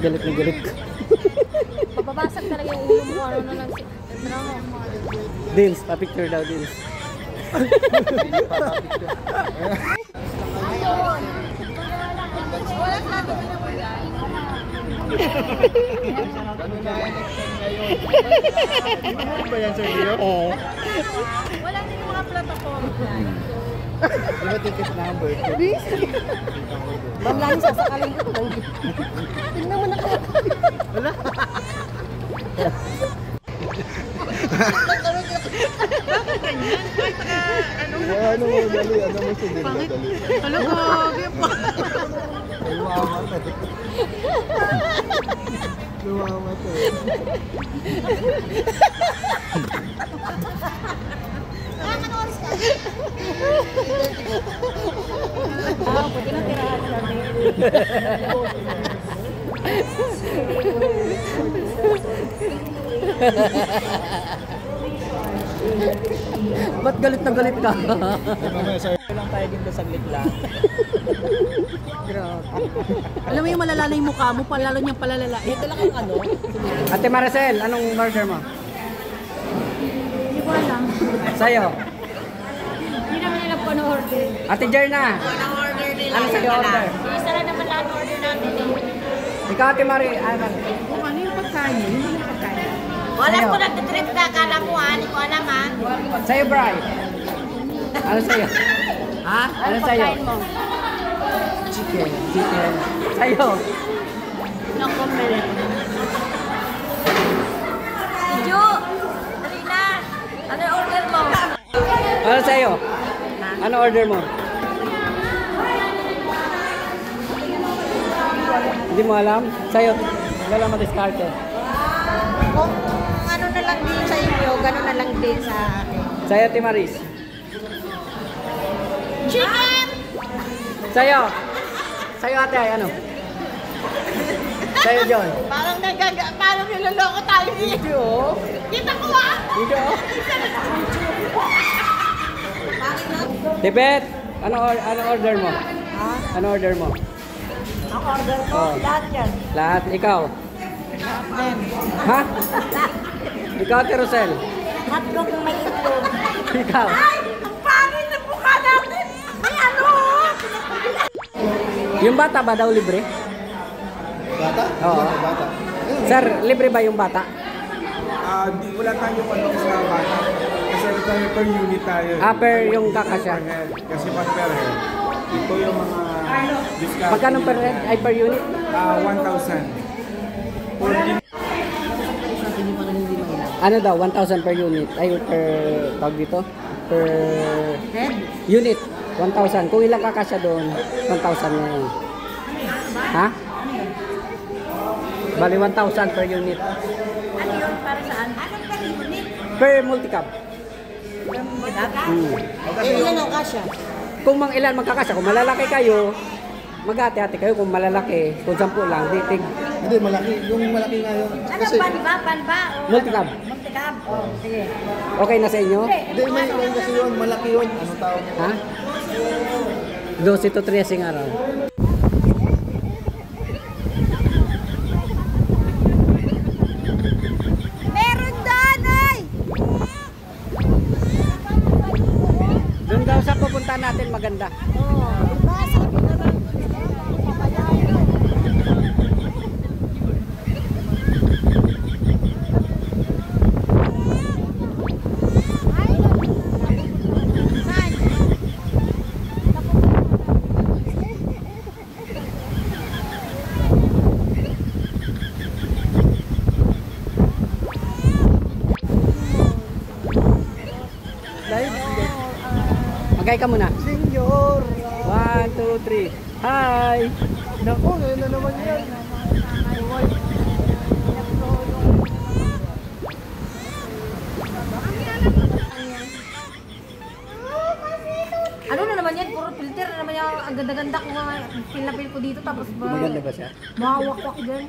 Galit na galit ka. Mababasag talaga yung ulo mo ano na lang. Dils, pa-picture daw, Dils. Ano ba yan, Sir Leo? Wala din yung mga platform. Di ba ticket number? Bamlani sasakalin ko. Tingnan mo na ka. Wala. Ano mo, dali. Ano mo si Dila, dali. Talaga, Lumamat eh. pwede na tirahan natin. Ba't galit na galit ka? Lang tayo din sa saglit lang. Alam mo yung malalala yung mukha mo, palalo niyang palalala. Ito lang ang ano. Ate Maricel, anong order mo? Hindi ko alam. Sa'yo. Hindi naman nila po na-order. Ate Jerna, Na-order nila. ano sa'yo order? Isa lang naman lahat order natin eh. Ikaw, Ate Mari, ano? Kung ano yung pagkain, yun yung pagkain. Wala Sa'yo. ko nagtitrip na, akala mo ha, hindi ko alam ha. Sa'yo, Bri. Ano sa'yo? Ha? Ano sa'yo? mo? Chicken. Chicken. Sa'yo? No comment. Tijo, dali na. Ano yung order mo? Ano sa'yo? Ano order mo? Hindi mo alam? Sa'yo, wala ma-discarte. Kung ano na lang din sa inyo, gano'n na lang din sa akin. Sa'yo, Timaris. Chicken! Sa'yo. Sa'yo, ate, ay ano? Sa'yo, John. Parang niloloko tayo dito. Hindi, oh. Kita ko ha! Hindi, oh. Tibet, ano order mo? Ha? Ano order mo? Ang order ko, Oh. lahat yan. Lahat, ikaw. Ha? Ikaw, Ate Rosel. Hotdog na may itlog. Ikaw. Ay! Ang pangit na mukha natin! May ano? Yung bata ba daw libre? Bata? Oo. Bata. Sir, libre ba yung bata? Wala tayong ano sa bata. Kasi ano tayo per unit tayo. Per yung kakasya. Per head. Kasi pag per head, ito yung mga discount. Magkano per head? Ay, per unit? 1,000. Ano daw? 1,000 per unit? Ay, per, tawag dito? Per unit. 1,000. Kung ilang kakasya doon, 1,000 na yun. Ha? Bali, 1,000 per unit. Ano yun? Para saan? Anong per unit? Per multicab. Ilan ang kasya? Kung mang ilan magkakasya, kung malalaki kayo, mag-ate-ate kayo. Kung malalaki, kung 10 lang, ditig. Hindi, malaki. Yung malaki nga yun. Ano, pan ba? Pan ba? O Multicab. Multicab? Oh, sige. Okay na sa inyo? Hindi, may ilan kasi yun. Malaki yun. Anong tawag mo? Ha? 12 to 13 araw. Meron doon, ay! Doon daw sa pupuntahan natin maganda. Diba? Sabi naman. Magay ka muna. Senyor! 1, 2, 3. Hi! Naku, ngayon na naman yan. Ano na naman yan? Puro filter na naman yung ang ganda-ganda ko mga pinapil ko dito tapos ba? Maganda ba siya? Mawak-wak dyan.